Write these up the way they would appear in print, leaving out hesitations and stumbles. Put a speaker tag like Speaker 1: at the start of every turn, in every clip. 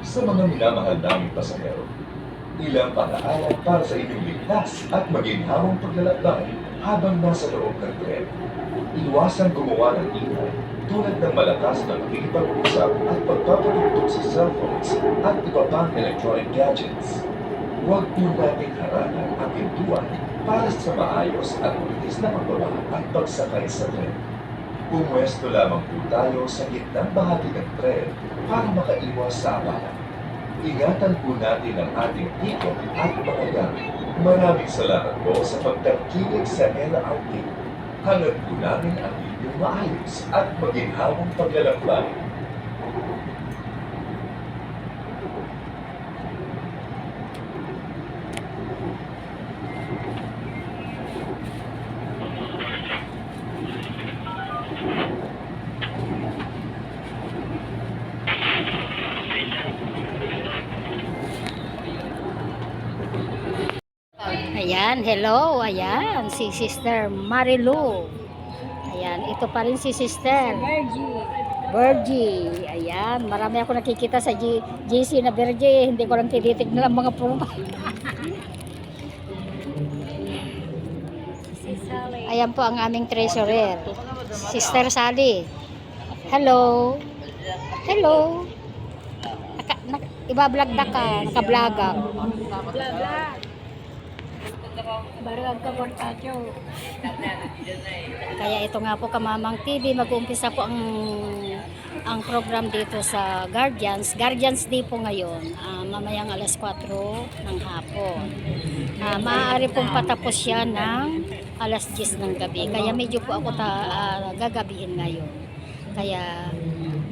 Speaker 1: Sa mga minamahal naming pasahero, ilang pag-aaral para sa inyong ligtas at maginhawang paglalakbay habang nasa loob ng tren. Iwasan gumawa ng ingay tulad ng malakas na pakikipag-usap at pagpapatugtog sa cellphones at iba pang electronic gadgets. Huwag po nating harangan ang pintuan para sa maayos at mabilis na pagbaba at pagsakay sa tren. Pumwesto lamang po tayo sa gitnang bahagi ng tren para makaiwas sa abala. Ingatan po natin ang ating ikot at mga gamit. Maraming salamat po sa pagtangkilik sa Ella Outing. Hangad po namin ang inyong maayos at maginhawang paglalakbay.
Speaker 2: Ayan, hello, ayan, si Sister Marilu. Ayan, ito pa rin si Sister Virgie. Ayan, marami ako nakikita sa GC na Virgie. Hindi ko lang tinitignan ang mga profile. Ayan po ang aming treasurer, Sister Sally. Hello. Hello. Ibablog na ka, nakablogak. Barang kaportadyo. Kaya ito nga po Kamamang TV, mag-uumpisa po ang program dito sa Guardians Day po ngayon, mamayang alas 4 ng hapon. Maaari pong patapos siya ng alas 10 ng gabi, kaya medyo po ako gagabihin ngayon. Kaya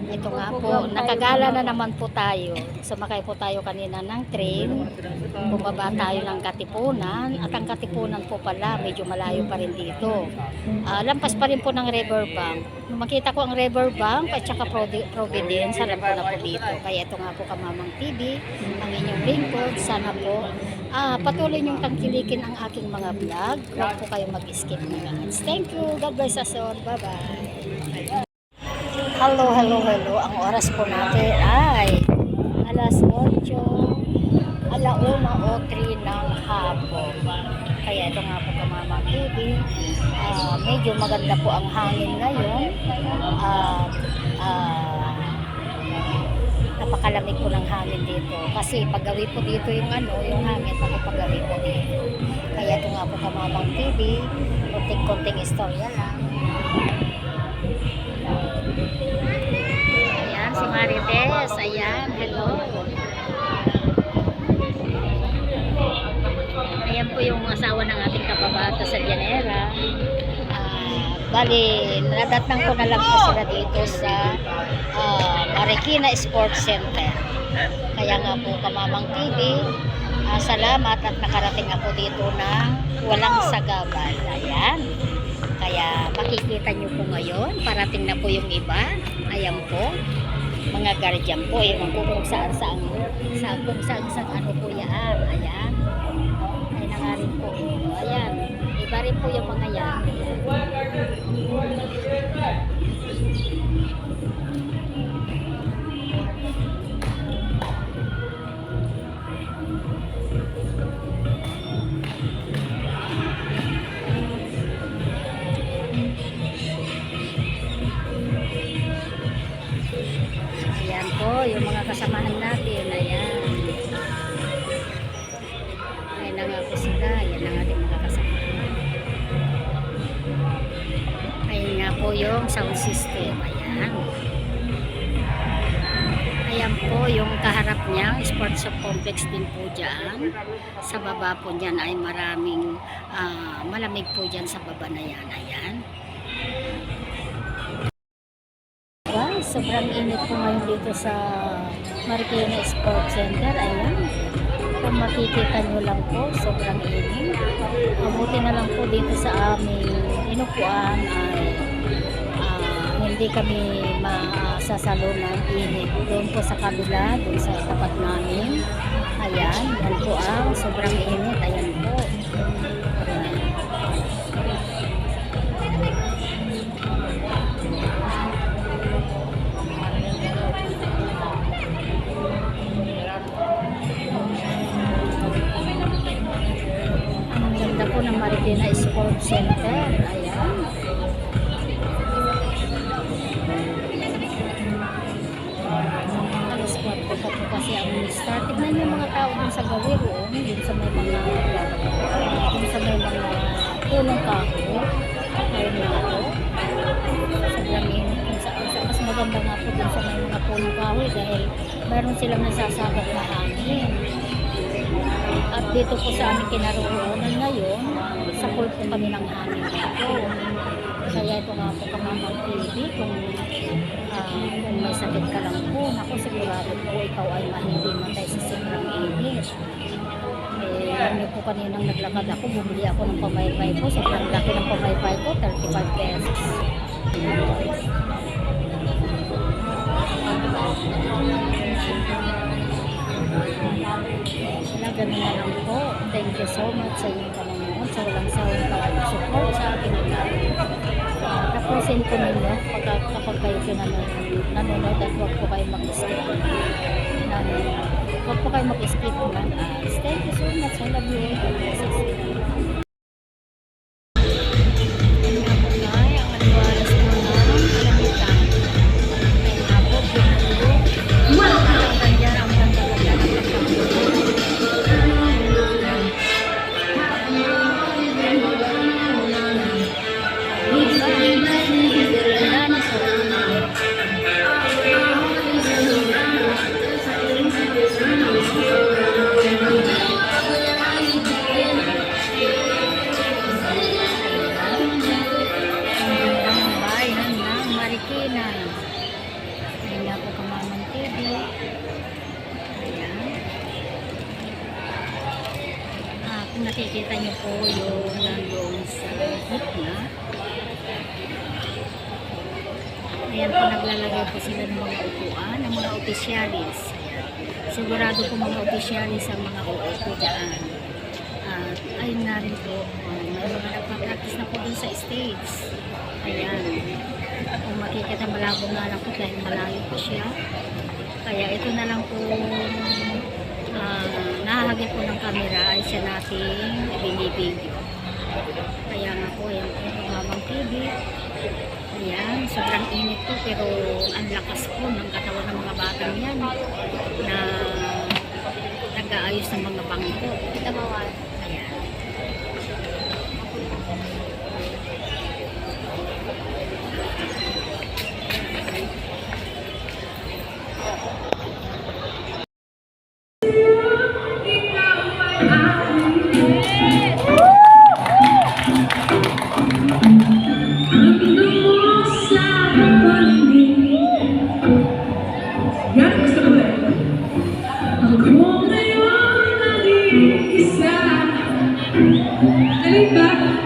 Speaker 2: ito nga po, nakagala na naman po tayo. Sumakay po tayo kanina ng train. Bumaba tayo ng Katipunan. At ang Katipunan po pala, medyo malayo pa rin dito. Lampas pa rin po ng Riverbank. Nung makita ko ang Riverbank at saka Providence, harap ko na po dito. Kaya ito nga po Kamamang TV, ang inyong lingkod. Sana po patuloy niyong tangkilikin ang aking mga vlog. Huwag po kayong mag-skip ng ads. Thank you. God bless us all. Bye-bye. Hello. Ang oras po natin ay alas 8, alauna o 3 ng hapon. Kaya ito nga po Kamamang TV. Medyo maganda po ang hangin ngayon. Napakalamig po ng hangin dito. Kasi paggawi po dito yung hangin, paggawi po dito. Kaya ito nga po Kamamang TV. Kunting-kunting istorya lang. Ayan, si Marites. Ayan, hello. Ayan po yung asawa ng ating kababata sa Llanera. Bali, nadatnang ko na lang po sila dito sa Marikina Sports Center. Kaya nga po Kamamang TV, salamat at nakarating ako dito ng walang sagabal. Ayan. Kaya makikita nyo po ngayon, parating na po yung iba. Ayan po, mga guardian po, ewan ko kung saan ano po yan. Ayan, ay na nga rin po. Ayan, iba rin po yung mga yan. Ayan po, yung mga kasamahan natin. Ayan. Ayan na nga po sila. Ayan ang ating mga kasamahan. Ayan nga po yung sound system. Ayan. Ayan po yung kaharap niya. Sports complex din po dyan. Sa baba po dyan ay maraming malamig po dyan sa baba na yan. Ayan. Sobrang init po ngayon dito sa Marikina Sports Center. Ayan. Kung makikita nyo lang po, sobrang init. Mabuti na lang po dito sa aming inupuan ay hindi kami masasalo ng init. Doon po sa kabila, doon sa tapat namin. Ayan. Yan po ang sobrang init. Ayan po. Medina Sports Center. Ayan. Alas 4 pa po kasi ang start. Tignan yung mga tao dun sa Gawiro, dun sa may mga punong kahoy. Ayun na ako. Sobrang init. Mas maganda nga po dun sa may mga punong kahoy dahil meron silang nasasagap na hangin. At dito po sa aming kinaroroonan ngayon, sa pool po kami ng hangin dito. Kaya ito nga po Kamamang TV, kung may sakit ka lang po, naku sigurado po ikaw ay mahihimatay sa sobrang init. Ano po kaninang naglakad ako, bumili ako ng pamaypay ko, sobrang laki ng pamaypay ko, 35 pesos. Wala, ganun na lang po. Thank you so much sa inyong panonood, sa walang sawang pag-support sa akin. Tapusin ko ninyo kapag kayo nanonood at huwag po kayo mag-skip. Huwag po kayo mag-skip ng ads. Thank you so much. I love you. Kung nakikita niyo po yung nandoon sa gitna, ayan po, naglalagay po sila ng mga upuan, ng mga opisyalis. Sigurado po mga opisyalis ang mga uupo dyan. At ayun na rin po, may mga nagpa-practice na po dun sa stage. Ayan, kung makikita malabo nga lang po dahil malayo po siya. Kaya ito na lang po nahahagip po ng camera ay siya nating binibigyo. Kaya nga po, ayan po Kamamang TV. Ayan, sobrang init po pero ang lakas po ng katawan ng mga batang yan na nag-aayos ng mga bangko. Ayan.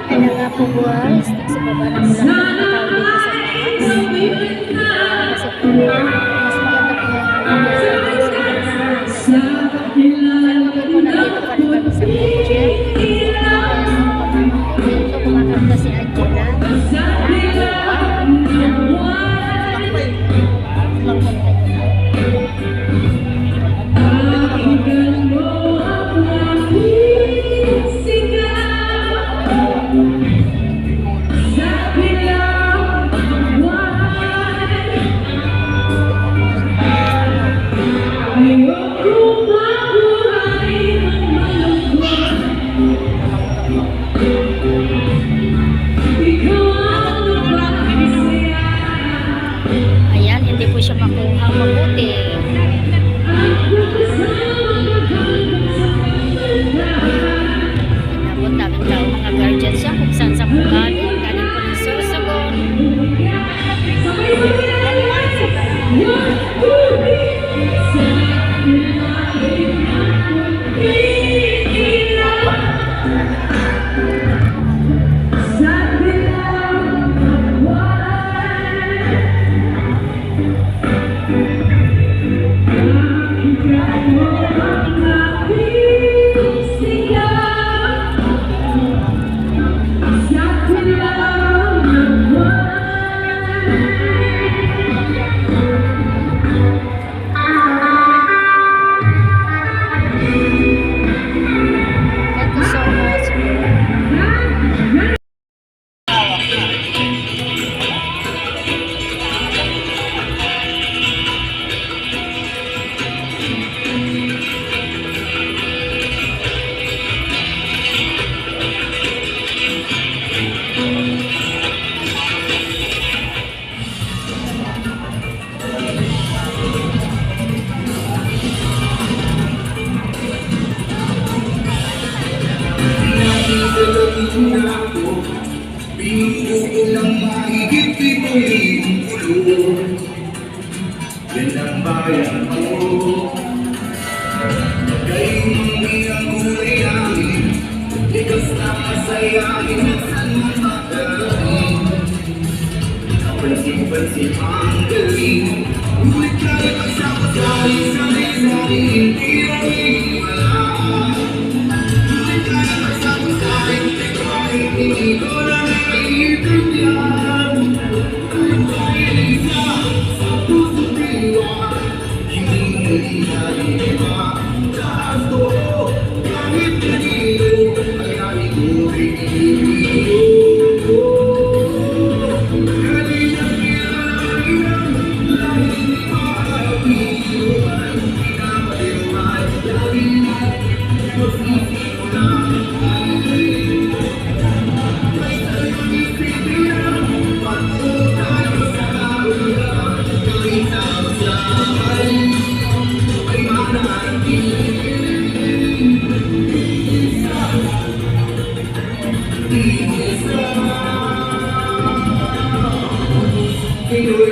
Speaker 2: Kaya nga po guys, sa baba na mula na nakatawag dito sa taas. Kasi po, mas maganda po yung po nandito pa rin kami sa project. Dito kumakanta si Angela. Ayan, hindi po siya makuha mabuti. Tapos daming tao mga guardians siya kung saan sa po galing. Galing po ng Sorsogon.
Speaker 3: Thank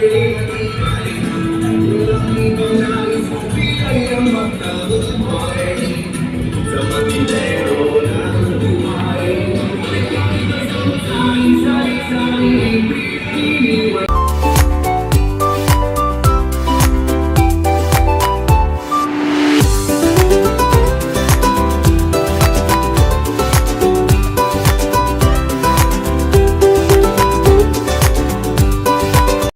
Speaker 3: you.